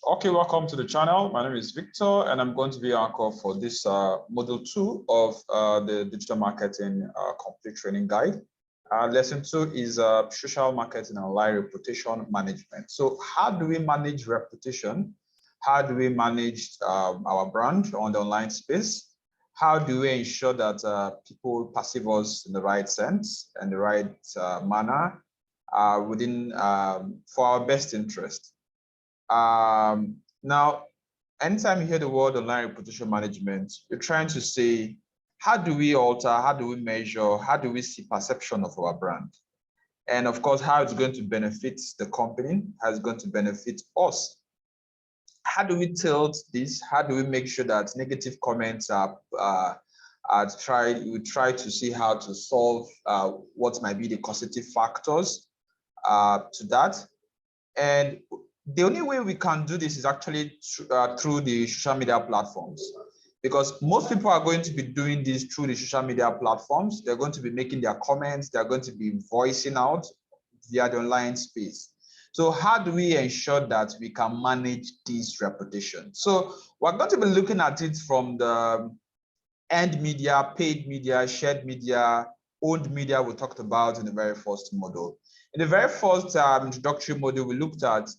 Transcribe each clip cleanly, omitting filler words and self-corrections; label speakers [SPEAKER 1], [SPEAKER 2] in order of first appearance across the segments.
[SPEAKER 1] Okay, welcome to the channel. My name is Victor, and I'm going to be your anchor for this module 2 of the digital marketing complete training guide. Lesson 2 is social marketing and online reputation management. So how do we manage reputation? How do we manage our brand on the online space? How do we ensure that people perceive us in the right sense and the right manner within for our best interest? Now, anytime you hear the word online reputation management, you're trying to say, how do we alter, how do we measure, how do we see perception of our brand? And of course, how it's going to benefit the company, how it's going to benefit us. How do we tilt this? How do we make sure that negative comments we try to see how to solve what might be the causative factors to that. And the only way we can do this is actually through the social media platforms, because most people are going to be doing this through the social media platforms. They're going to be making their comments. They're going to be voicing out via the online space. So how do we ensure that we can manage this reputation? So we're going to be looking at it from the earned media, paid media, shared media, owned media we talked about in the very first module. In the very first introductory module, we looked at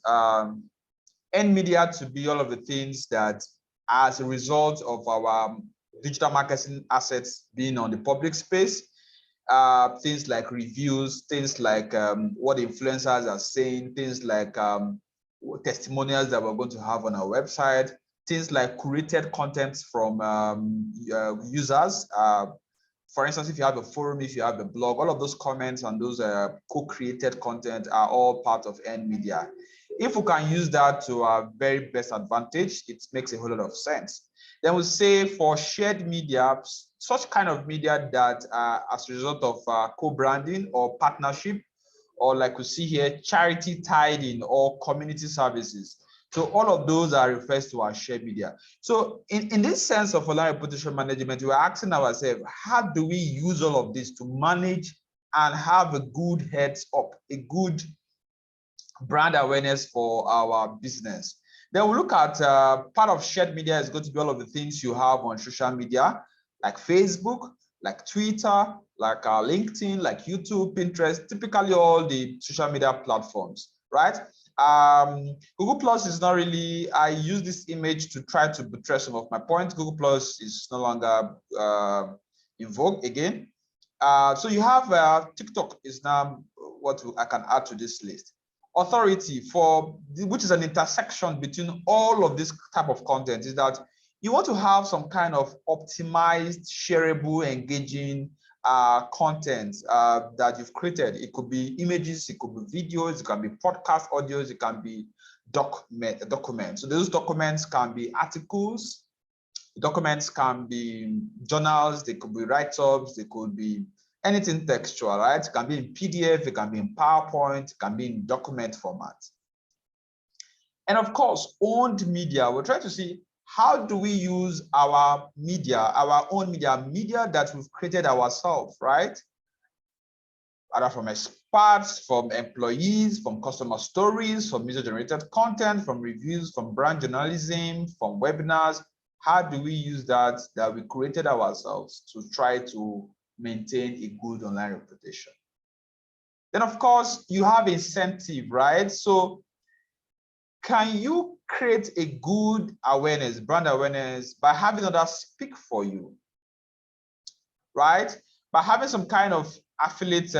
[SPEAKER 1] earned media to be all of the things that, as a result of our digital marketing assets being on the public space, things like reviews, things like what influencers are saying, things like testimonials that we're going to have on our website, things like curated content from users. For instance, if you have a forum, if you have a blog, all of those comments and those co-created content are all part of earned media. If we can use that to our very best advantage, it makes a whole lot of sense. Then we say for shared media, such kind of media that as a result of co-branding or partnership, or like we see here, charity tied in or community services. So all of those are refers to our shared media. So in this sense of online reputation management, we're asking ourselves, how do we use all of this to manage and have a good heads up, a good brand awareness for our business? Then we'll look at part of shared media is going to be all of the things you have on social media, like Facebook, like Twitter, like LinkedIn, like YouTube, Pinterest, typically all the social media platforms, right? Google Plus is not really, I use this image to try to buttress some of my points. Google Plus is no longer in vogue again. So you have TikTok is now what I can add to this list. Authority, which is an intersection between all of this type of content, is that you want to have some kind of optimized, shareable, engaging content that you've created. It could be images, it could be videos, it can be podcast audios, it can be documents. So those documents can be articles, documents can be journals, they could be write-ups, they could be anything textual, right? It can be in PDF, it can be in PowerPoint, it can be in document format. And of course, owned media, we're trying to see how do we use our media, our own media that we've created ourselves, right? Either from experts, from employees, from customer stories, from user-generated content, from reviews, from brand journalism, from webinars. How do we use that we created ourselves to try to maintain a good online reputation? Then, of course, you have incentive, right? So can you create a good awareness, brand awareness, by having others speak for you, right? By having some kind of affiliate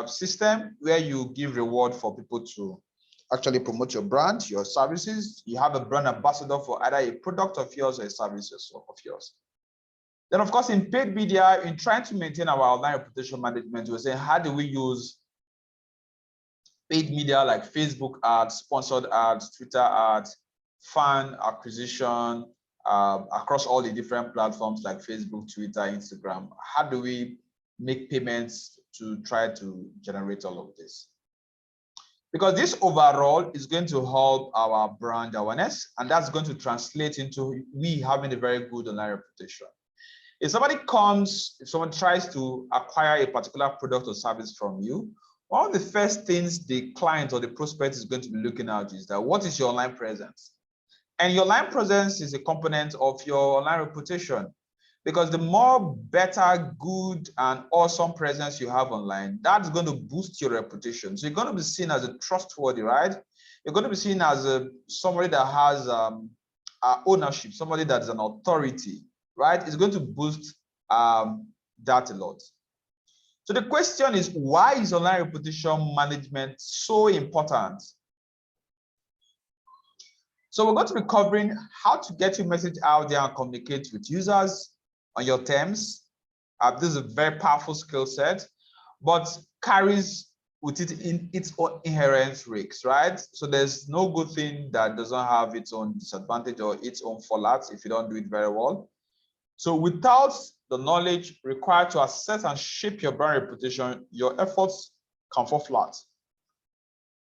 [SPEAKER 1] system where you give reward for people to actually promote your brand, your services. You have a brand ambassador for either a product of yours or a service of yours. Then, of course, in paid media, in trying to maintain our online reputation management, we're saying, how do we use paid media like Facebook ads, sponsored ads, Twitter ads, fan acquisition across all the different platforms like Facebook, Twitter, Instagram? How do we make payments to try to generate all of this? Because this overall is going to help our brand awareness, and that's going to translate into we having a very good online reputation. If someone tries to acquire a particular product or service from you, one of the first things the client or the prospect is going to be looking at is that what is your online presence? And your online presence is a component of your online reputation, because the more better, good, and awesome presence you have online, that's going to boost your reputation. So you're going to be seen as a trustworthy, right? You're going to be seen as somebody that has ownership, somebody that is an authority, right? It's going to boost that a lot. So the question is, why is online reputation management so important? So we're going to be covering how to get your message out there and communicate with users on your terms. This is a very powerful skill set, but carries with it in its own inherent risks, right? So there's no good thing that doesn't have its own disadvantage or its own fallout if you don't do it very well. So without the knowledge required to assess and shape your brand reputation, your efforts can fall flat.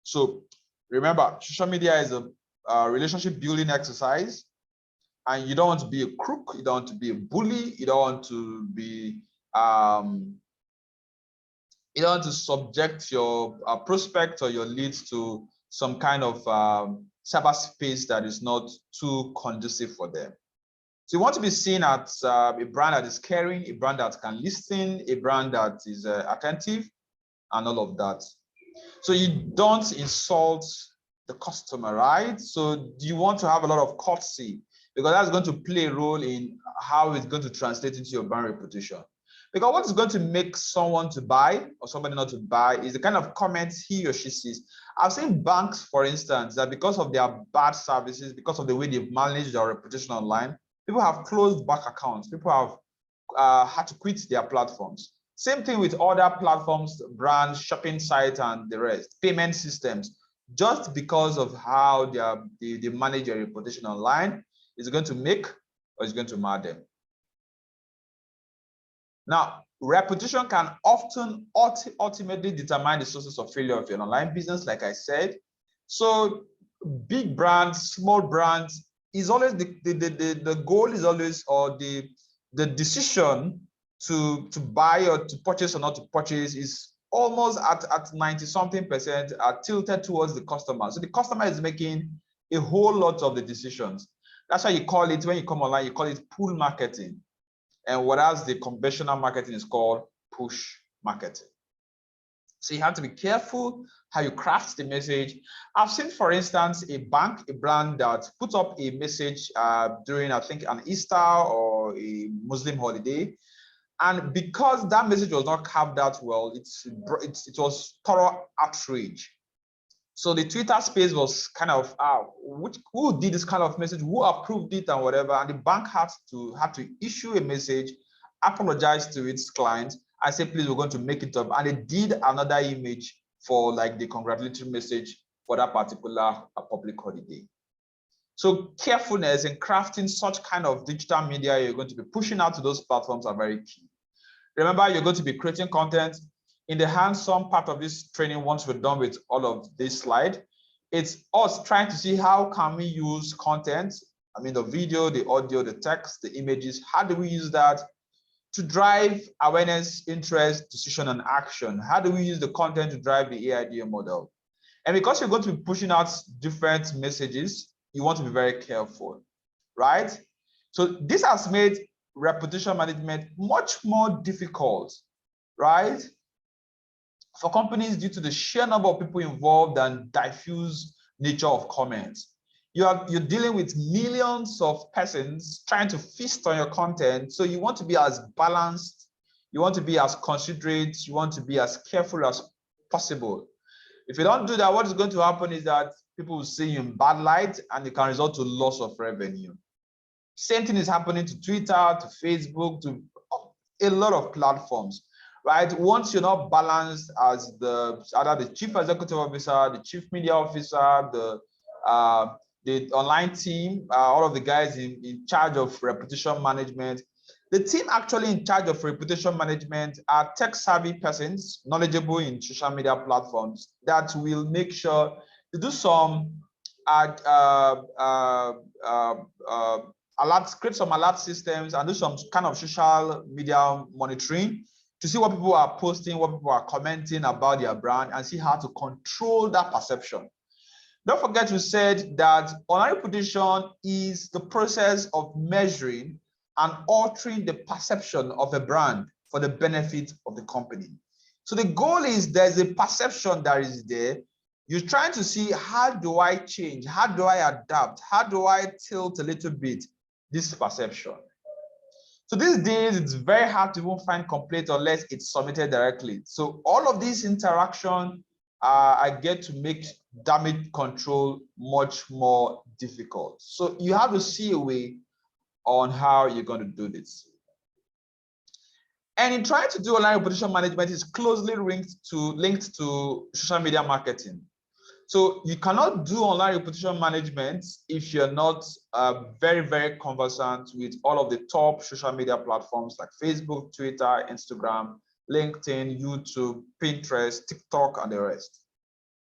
[SPEAKER 1] So remember, social media is a relationship building exercise, and you don't want to be a crook, you don't want to be a bully, you don't want to be you don't want to subject your prospect or your leads to some kind of cyberspace that is not too conducive for them. So you want to be seen as a brand that is caring, a brand that can listen, a brand that is attentive, and all of that. So you don't insult the customer, right? So you want to have a lot of courtesy, because that's going to play a role in how it's going to translate into your brand reputation. Because what is going to make someone to buy or somebody not to buy is the kind of comments he or she sees. I've seen banks, for instance, that because of their bad services, because of the way they've managed their reputation online, people have closed bank accounts. People have had to quit their platforms. Same thing with other platforms, brands, shopping sites, and the rest, payment systems. Just because of how they manage their reputation online, is going to make or is going to mar them. Now, reputation can often ultimately determine the sources of failure of your online business, like I said. So big brands, small brands, is always the goal is always, or the decision to buy or to purchase or not to purchase is almost at 90-something% are tilted towards the customer. So the customer is making a whole lot of the decisions. That's why you call it, when you come online, you call it pull marketing. And whereas the conventional marketing is called push marketing. So you have to be careful how you craft the message. I've seen, for instance, a brand that put up a message during, I think, an Easter or a Muslim holiday. And because that message was not carved out well, it was thorough outrage. So the Twitter space was kind of, who did this kind of message, who approved it and whatever. And the bank had to issue a message, apologize to its client, and say, please, we're going to make it up. And they did another image for like the congratulatory message for that particular public holiday. So carefulness in crafting such kind of digital media you're going to be pushing out to those platforms are very key. Remember, you're going to be creating content. In the hands-on part of this training, once we're done with all of this slide, it's us trying to see how can we use content, I mean the video, the audio, the text, the images, how do we use that to drive awareness, interest, decision, and action? How do we use the content to drive the AIDA model? And because you're going to be pushing out different messages, you want to be very careful, right? So this has made reputation management much more difficult, right, for companies due to the sheer number of people involved and diffuse nature of comments. You're dealing with millions of persons trying to feast on your content. So you want to be as balanced, you want to be as considerate, you want to be as careful as possible. If you don't do that, what is going to happen is that people will see you in bad light, and it can result to loss of revenue. Same thing is happening to Twitter, to Facebook, to a lot of platforms. Right? Once you're not balanced as either the chief executive officer, the chief media officer, the online team, all of the guys in charge of reputation management, the team actually in charge of reputation management are tech-savvy persons, knowledgeable in social media platforms that will make sure to do some alerts, create some alert systems, and do some kind of social media monitoring to see what people are posting, what people are commenting about their brand, and see how to control that perception. Don't forget we said that online reputation is the process of measuring and altering the perception of a brand for the benefit of the company. So the goal is there's a perception that is there. You're trying to see, how do I change? How do I adapt? How do I tilt a little bit this perception? So these days, it's very hard to even find complaint unless it's submitted directly. So all of these interaction, I get to make damage control much more difficult. So you have to see a way on how you're going to do this. And in trying to do online reputation management is closely linked to social media marketing. So you cannot do online reputation management if you're not very, very conversant with all of the top social media platforms like Facebook, Twitter, Instagram, LinkedIn, YouTube, Pinterest, TikTok, and the rest.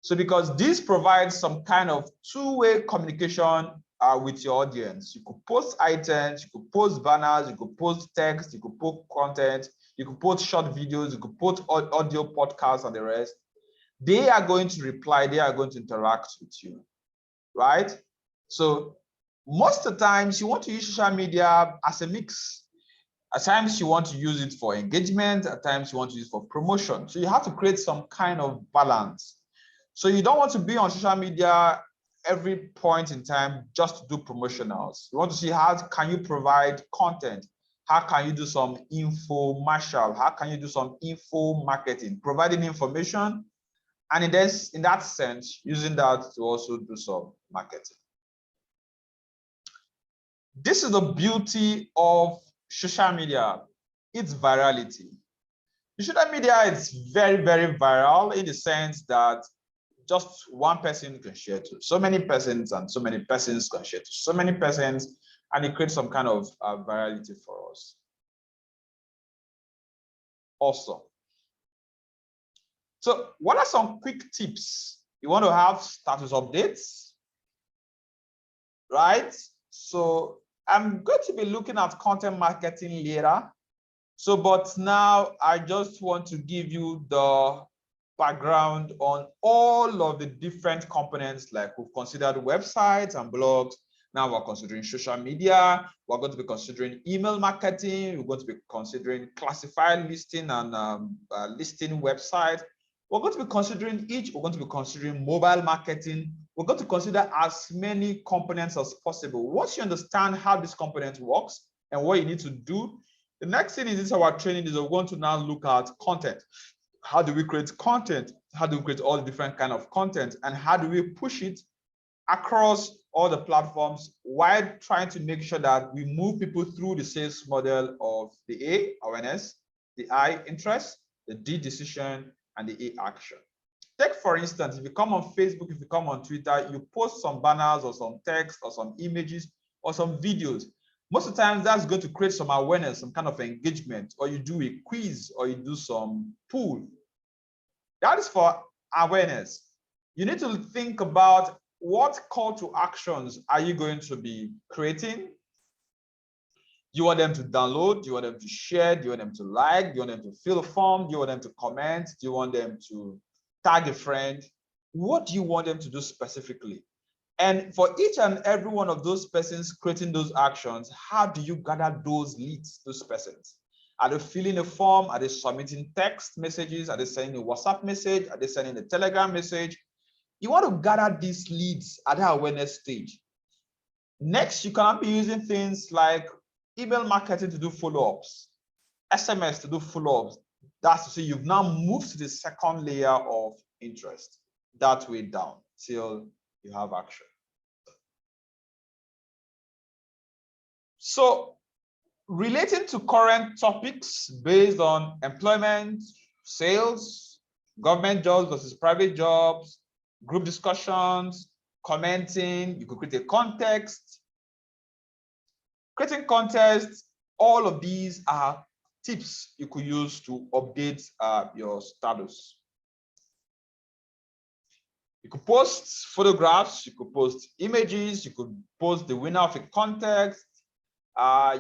[SPEAKER 1] So because this provides some kind of two-way communication with your audience. You could post items, you could post banners, you could post text, you could post content, you could post short videos, you could post audio podcasts, and the rest. They are going to reply, they are going to interact with you, right? So most of the times you want to use social media as a mix. At times you want to use it for engagement, at times you want to use it for promotion. So you have to create some kind of balance. So you don't want to be on social media every point in time just to do promotionals. You want to see, how can you provide content? How can you do some infomercial? How can you do some info marketing, providing information? And in that sense, using that to also do some marketing. This is the beauty of social media, its virality. The social media is very, very viral in the sense that just one person can share to so many persons, and so many persons can share to so many persons, and it creates some kind of virality for us. Awesome. So what are some quick tips? You want to have status updates, right? So I'm going to be looking at content marketing later. So, but now I just want to give you the background on all of the different components. Like, we've considered websites and blogs. Now we're considering social media. We're going to be considering email marketing. We're going to be considering classified listing and listing websites. We're going to be considering each. We're going to be considering mobile marketing. We're going to consider as many components as possible. Once you understand how this component works and what you need to do, the next thing in this our training is we're going to now look at content. How do we create content? How do we create all the different kind of content? And how do we push it across all the platforms while trying to make sure that we move people through the sales model of the A, awareness, the I, interest, the D, decision, and the A, action. Take, for instance, if you come on Facebook, if you come on Twitter, you post some banners or some text or some images or some videos. Most of the time, that's going to create some awareness, some kind of engagement, or you do a quiz, or you do some poll. That is for awareness. You need to think about what call to actions are you going to be creating. Do you want them to download? Do you want them to share? Do you want them to like? Do you want them to fill a form? Do you want them to comment? Do you want them to tag a friend? What do you want them to do specifically? And for each and every one of those persons creating those actions, how do you gather those leads, those persons? Are they filling a form? Are they submitting text messages? Are they sending a WhatsApp message? Are they sending a Telegram message? You want to gather these leads at the awareness stage. Next, you can be using things like email marketing to do follow-ups, SMS to do follow-ups. That's to say you've now moved to the second layer of interest, that way down till you have action. So, relating to current topics based on employment, sales, government jobs versus private jobs, group discussions, commenting, you could create a context. Creating context, all of these are tips you could use to update your status. You could post photographs, you could post images, you could post the winner of a contest,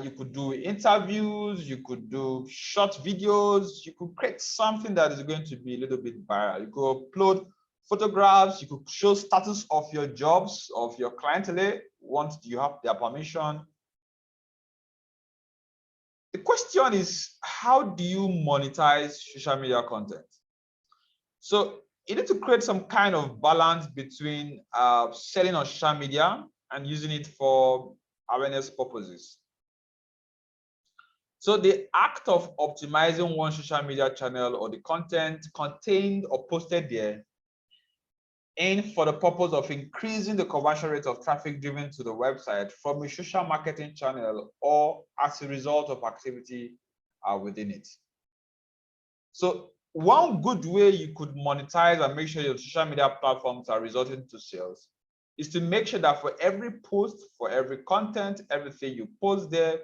[SPEAKER 1] You could do interviews, you could do short videos, you could create something that is going to be a little bit viral. You could upload photographs, you could show status of your jobs, of your clientele, once you have their permission. The question is, how do you monetize social media content? So you need to create some kind of balance between selling on social media and using it for awareness purposes. So the act of optimizing one social media channel or the content contained or posted there and for the purpose of increasing the conversion rate of traffic driven to the website from a social marketing channel or as a result of activity within it. So one good way you could monetize and make sure your social media platforms are resulting to sales is to make sure that for every post, for every content, everything you post there,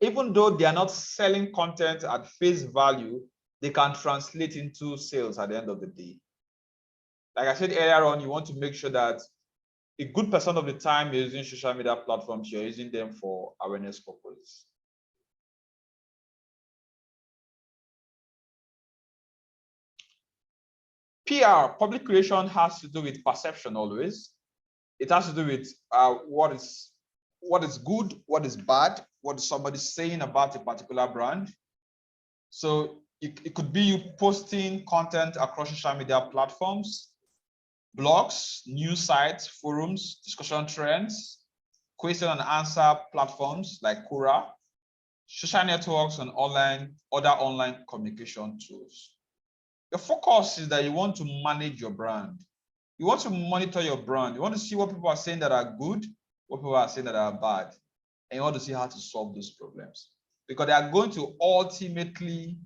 [SPEAKER 1] even though they are not selling content at face value, they can translate into sales at the end of the day. Like I said earlier on, you want to make sure that a good percent of the time you're using social media platforms, you're using them for awareness purposes. PR, public relation, has to do with perception always. It has to do with what is good, what is bad, what is somebody saying about a particular brand. So it could be you posting content across social media platforms, blogs, news sites, forums, discussion trends, question and answer platforms like Quora, social networks, and other online communication tools. Your focus is that you want to manage your brand. You want to monitor your brand. You want to see what people are saying that are good, what people are saying that are bad, and you want to see how to solve those problems, because they are going to ultimately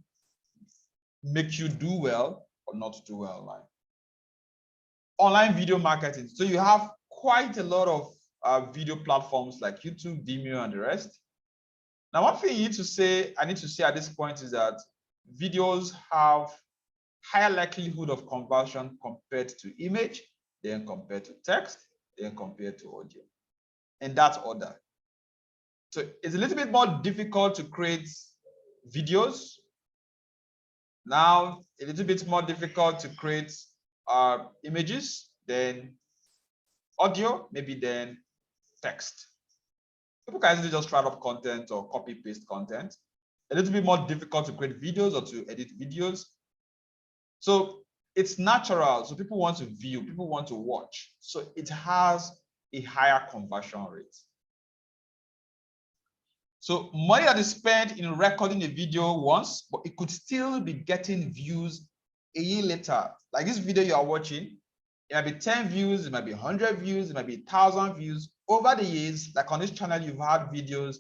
[SPEAKER 1] make you do well or not do well online. Online video marketing. So you have quite a lot of video platforms like YouTube, Vimeo, and the rest. Now, one thing I need to say at this point is that videos have higher likelihood of conversion compared to image, then compared to text, then compared to audio, in that order. So it's a little bit more difficult to create videos. Now, a little bit more difficult to create images, then audio, maybe then text. People can easily just write up content or copy paste content. A little bit more difficult to create videos or to edit videos. So it's natural. So people want to view, people want to watch. So it has a higher conversion rate. So money that is spent in recording a video once, but it could still be getting views a year later. Like this video you are watching, it might be 10 views, it might be 100 views, it might be 1,000 views. Over the years, like on this channel, you've had videos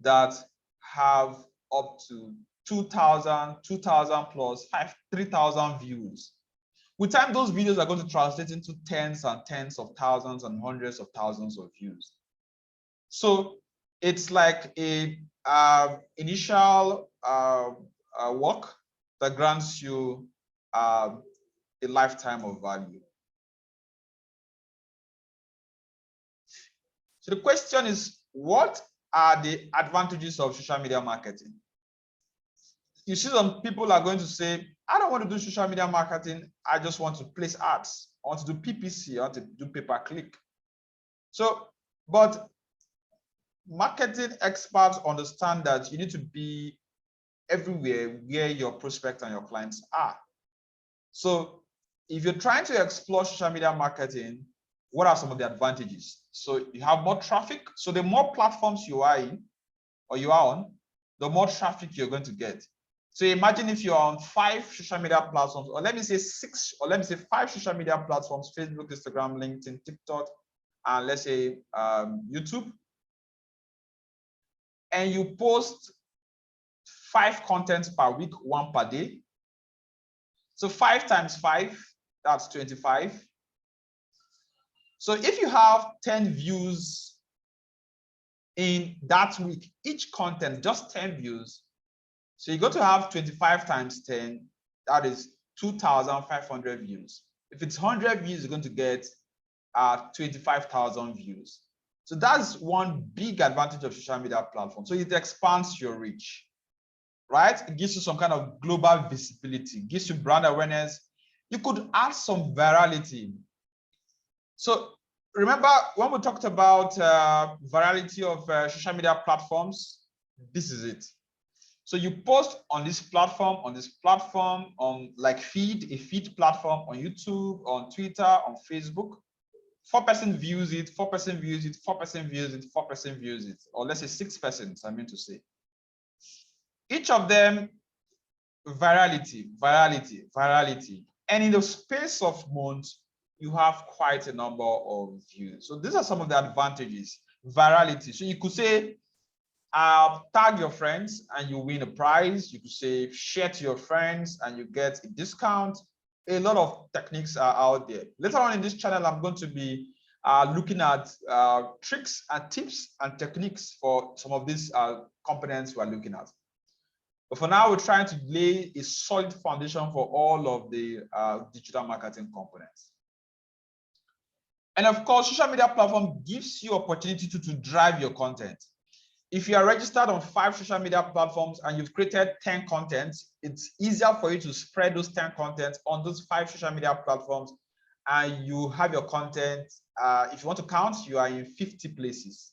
[SPEAKER 1] that have up to 2,000, 2,000 plus, 3,000 views. With time, those videos are going to translate into tens and tens of thousands and hundreds of thousands of views. So it's like a initial work that grants you a lifetime of value. So the question is, what are the advantages of social media marketing? You see some people are going to say, I don't want to do social media marketing. I just want to place ads. I want to do PPC. I want to do pay-per-click. So, but marketing experts understand that you need to be everywhere where your prospects and your clients are. So if you're trying to explore social media marketing, what are some of the advantages? So you have more traffic. So the more platforms you are in or you are on, the more traffic you're going to get. So imagine if you're on 5 social media platforms, or let me say 6, or let me say 5 social media platforms: Facebook, Instagram, LinkedIn, TikTok, and let's say YouTube. And you post 5 contents per week, 1 per day. So 5 times 5, that's 25. So if you have 10 views in that week, each content, just 10 views. So you're going to have 25 times 10, that is 2,500 views. If it's 100 views, you're going to get 25,000 views. So that's one big advantage of social media platform. So it expands your reach, right? It gives you some kind of global visibility, gives you brand awareness. You could add some virality. So remember when we talked about virality of social media platforms, this is it. So you post on this platform, on like a feed platform, on YouTube, on Twitter, on Facebook. 4% views it, 4% views it, 4% views it, 4% views it, or let's say 6%, I mean to say. Each of them, virality. And in the space of months, you have quite a number of views. So these are some of the advantages. Virality. So you could say, tag your friends and you win a prize. You could say share to your friends and you get a discount. A lot of techniques are out there. Later on in this channel, I'm going to be looking at tricks and tips and techniques for some of these components we're looking at. But for now, we're trying to lay a solid foundation for all of the digital marketing components. And of course, social media platform gives you opportunity to drive your content. If you are registered on 5 social media platforms and you've created 10 contents, it's easier for you to spread those 10 contents on those 5 social media platforms, and you have your content. If you want to count, you are in 50 places.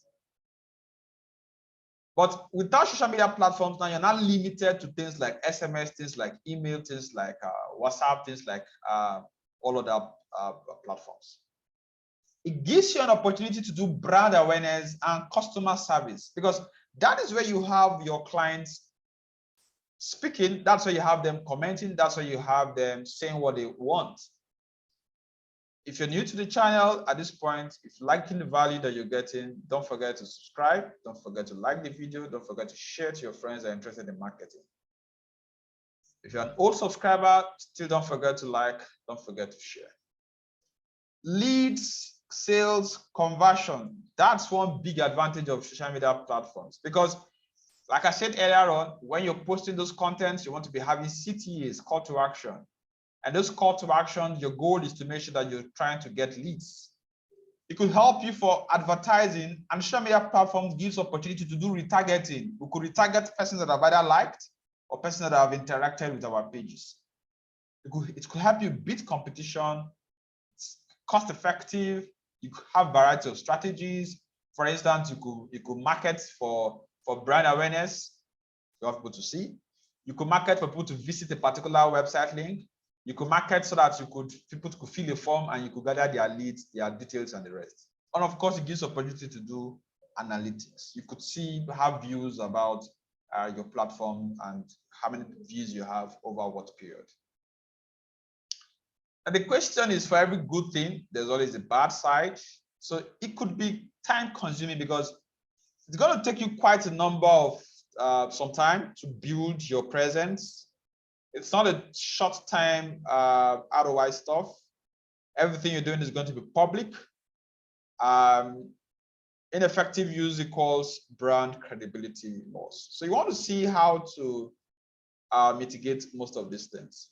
[SPEAKER 1] But without social media platforms, now you're not limited to things like SMS, things like email, things like WhatsApp, things like all other platforms. It gives you an opportunity to do brand awareness and customer service, because that is where you have your clients speaking. That's where you have them commenting. That's where you have them saying what they want. If you're new to the channel at this point, if you're liking the value that you're getting, don't forget to subscribe. Don't forget to like the video. Don't forget to share to your friends that are interested in marketing. If you're an old subscriber, still don't forget to like, don't forget to share. Leads, sales, conversion. That's one big advantage of social media platforms, because like I said earlier on, when you're posting those contents, you want to be having CTAs, call to action. And those call to action, your goal is to make sure that you're trying to get leads. It could help you for advertising, and social media platforms gives opportunity to do retargeting. We could retarget persons that have either liked or persons that have interacted with our pages. It could help you beat competition. It's cost effective. You could have a variety of strategies. For instance, you could market for brand awareness. You want people to see. You could market for people to visit a particular website link. You could market so that people could fill a form and you could gather their leads, their details, and the rest. And of course, it gives opportunity to do analytics. You could have views about your platform and how many views you have over what period. And the question is, for every good thing, there's always a bad side. So it could be time consuming, because it's going to take you quite a number of some time to build your presence. It's not a short time ROI stuff. Everything you're doing is going to be public. Ineffective use equals brand credibility loss. So you want to see how to mitigate most of these things.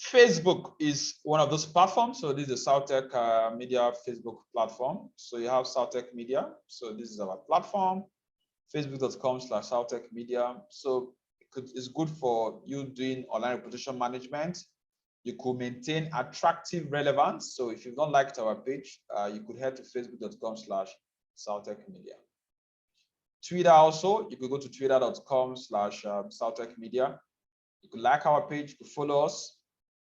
[SPEAKER 1] Facebook is one of those platforms. So this is the South Media Facebook platform. So you have South Media. So this is our platform, facebook.com/South Media. So it's good for you doing online reputation management. You could maintain attractive relevance. So if you don't like our page, you could head to facebook.com/South Media. Twitter also, you could go to twitter.com/South Media. You could like our page, you could follow us.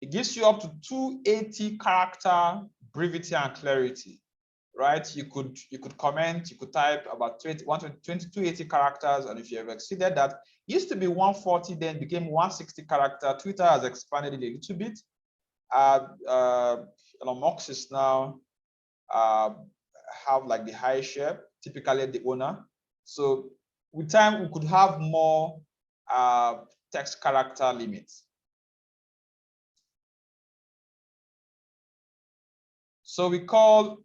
[SPEAKER 1] It gives you up to 280 character brevity and clarity, right? You could comment, you could type about 280 characters, and if you have exceeded that, it used to be 140, then became 160 character. Twitter has expanded it a little bit. Elon Musk is now have like the high share, typically the owner. So with time, we could have more text character limits. So we call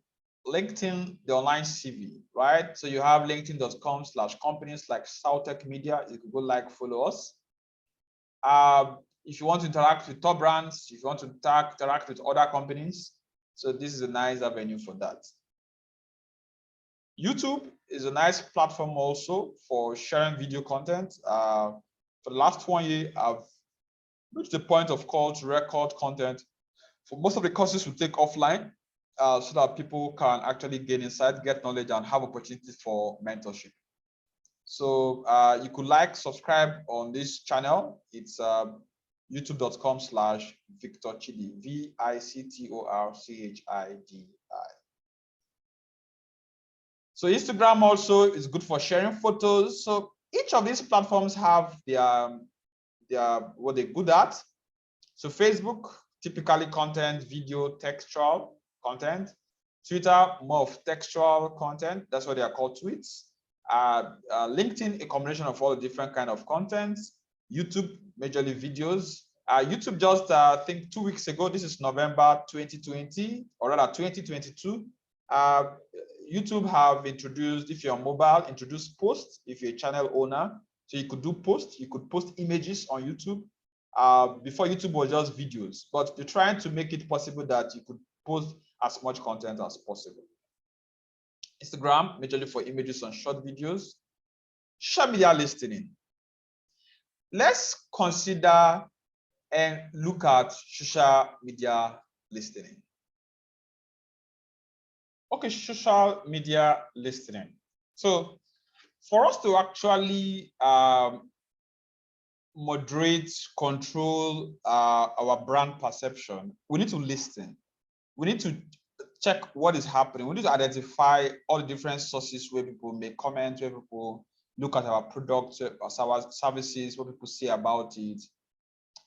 [SPEAKER 1] LinkedIn the online CV, right? So you have linkedin.com/companies/South Media. You could go follow us. If you want to interact with top brands, if you want to interact with other companies, so this is a nice avenue for that. YouTube is a nice platform also for sharing video content. For the last 1 year, I've reached the point of call to record content for most of the courses we take offline, so that people can actually gain insight, get knowledge, and have opportunities for mentorship. So you could subscribe on this channel. It's youtube.com/Victor Chidi, VICTORCHIDI. So Instagram also is good for sharing photos. So each of these platforms have their what they're good at. So Facebook, typically content, video, textual content. Twitter, more of textual content. That's what they are called, tweets. LinkedIn, a combination of all the different kind of content. YouTube, majorly videos. YouTube just, I think 2 weeks ago, this is November 2020, or rather 2022. YouTube have introduced, if you're mobile, introduced posts if you're a channel owner. So you could do posts, you could post images on YouTube. Before YouTube was just videos, but they're trying to make it possible that you could post as much content as possible. Instagram, majorly for images and short videos. Social media listening. Let's consider and look at social media listening. Okay, social media listening. So for us to actually moderate, control our brand perception, we need to listen. We need to check what is happening. We need to identify all the different sources where people make comments, where people look at our products or our services, what people say about it.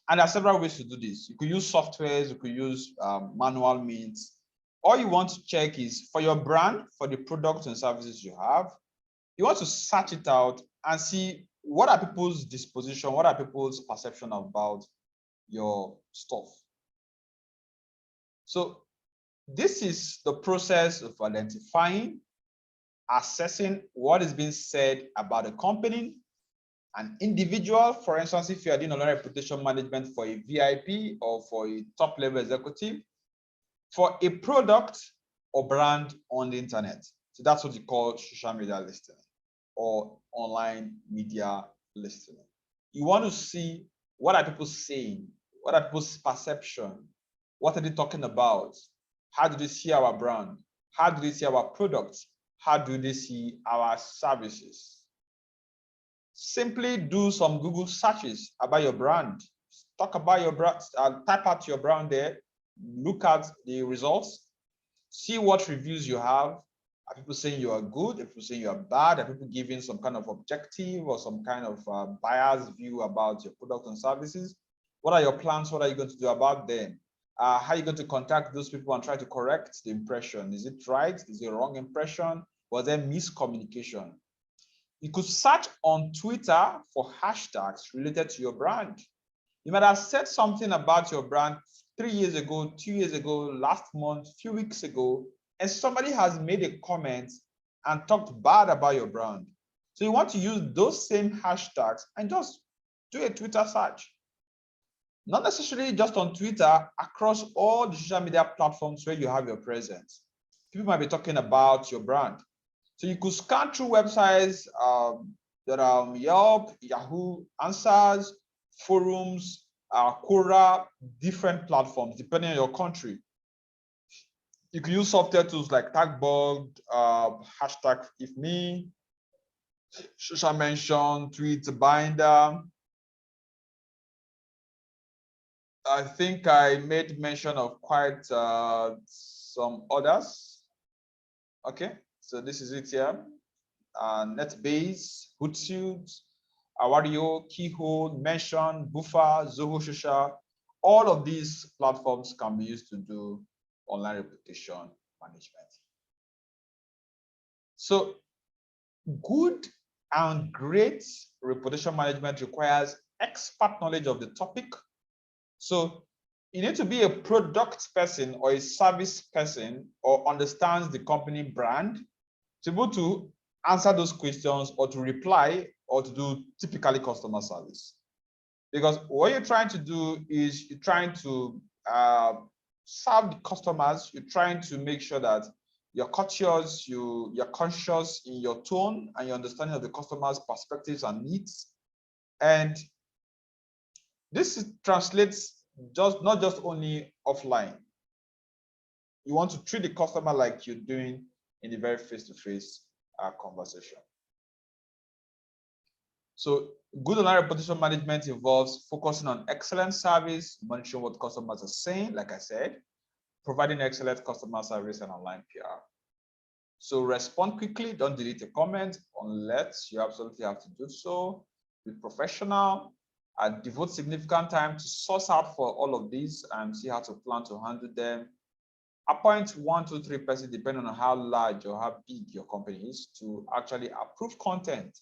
[SPEAKER 1] And there are several ways to do this. You could use softwares, you could use manual means. All you want to check is for your brand, for the products and services you have, you want to search it out and see what are people's disposition, what are people's perception about your stuff. So this is the process of identifying, assessing what is being said about a company, an individual. For instance, if you are doing online reputation management for a VIP or for a top-level executive, for a product or brand on the internet. So that's what you call social media listening or online media listening. You want to see what are people saying, what are people's perception, what are they talking about, how do they see our brand, how do they see our products, how do they see our services. Simply do some Google searches about your brand. Talk about your brand, type out your brand there, look at the results, see what reviews you have. Are people saying you are good? Are people saying you are bad? Are people giving some kind of objective or some kind of biased view about your product and services? What are your plans? What are you going to do about them? How are you going to contact those people and try to correct the impression? Is it right? Is it a wrong impression? Was there miscommunication? You could search on Twitter for hashtags related to your brand. You might have said something about your brand 3 years ago, 2 years ago, last month, few weeks ago, and somebody has made a comment and talked bad about your brand. So you want to use those same hashtags and just do a Twitter search. Not necessarily just on Twitter, across all the social media platforms where you have your presence. People might be talking about your brand. So you could scan through websites that are Yelp, Yahoo Answers, forums, Quora, different platforms, depending on your country. You can use software tools like Tagbug, hashtag if me, social mention, tweet binder. I think I made mention of quite some others. Okay, so this is it here. NetBase, Hootsuite, Awario, Keyhole, Mention, Buffer, Zoho Social. All of these platforms can be used to do online reputation management. So good and great reputation management requires expert knowledge of the topic. So you need to be a product person or a service person or understands the company brand to be able to answer those questions or to reply or to do typically customer service. Because what you're trying to do is you're trying to serve the customers, you're trying to make sure that you're courteous, you're conscious in your tone and your understanding of the customer's perspectives and needs. And this translates not just only offline. You want to treat the customer like you're doing in the very face-to-face conversation. So good online reputation management involves focusing on excellent service, monitoring what customers are saying, like I said, providing excellent customer service and online PR. So respond quickly, don't delete a comment unless you absolutely have to do so. Be professional and devote significant time to source out for all of these and see how to plan to handle them. Appoint 1, 2, 3 persons, depending on how large or how big your company is, to actually approve content.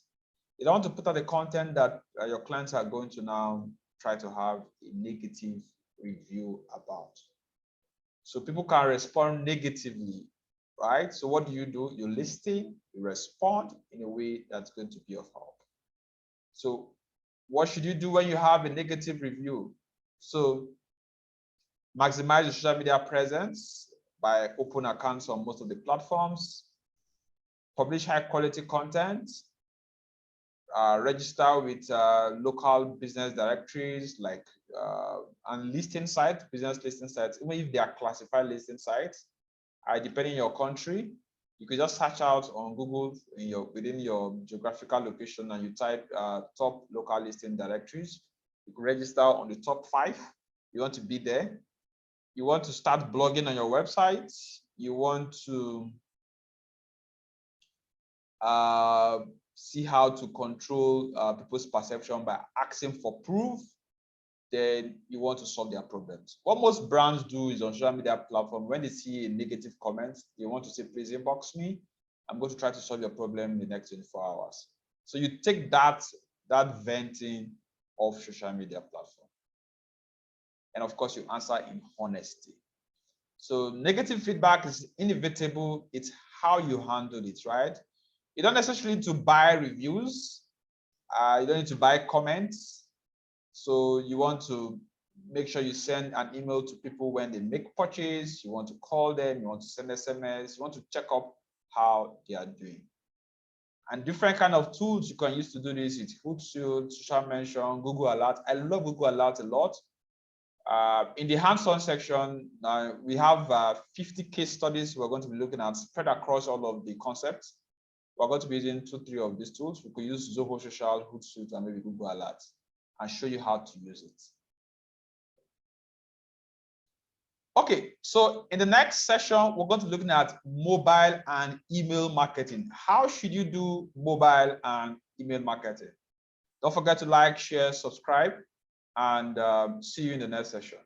[SPEAKER 1] You don't want to put out the content that your clients are going to now try to have a negative review about. So people can respond negatively, right? So what do? You listen, you respond in a way that's going to be of help. So what should you do when you have a negative review? So maximize your social media presence by open accounts on most of the platforms, publish high quality content, register with local business directories like and listing sites, business listing sites, even if they are classified listing sites, depending on your country. You could just search out on Google within your geographical location and you type top local listing directories. You can register on the top 5. You want to be there. You want to start blogging on your website. You want to see how to control people's perception by asking for proof. Then you want to solve their problems. What most brands do is on social media platform, when they see a negative comment, they want to say, please inbox me. I'm going to try to solve your problem in the next 24 hours. So you take that venting of social media platform. And of course, you answer in honesty. So negative feedback is inevitable. It's how you handle it, right? You don't necessarily need to buy reviews. You don't need to buy comments. So you want to make sure you send an email to people when they make purchase. You want to call them. You want to send SMS. You want to check up how they are doing. And different kind of tools you can use to do this. It's Hootsuite, social mention, Google Alert. I love Google Alert a lot. In the hands-on section, we have 50 case studies we're going to be looking at spread across all of the concepts. We're going to be using 2, 3 of these tools. We could use Zoho Social, Hootsuite, and maybe Google Alert, and show you how to use it. Okay, so in the next session, we're going to be looking at mobile and email marketing. How should you do mobile and email marketing? Don't forget to like, share, subscribe, and see you in the next session.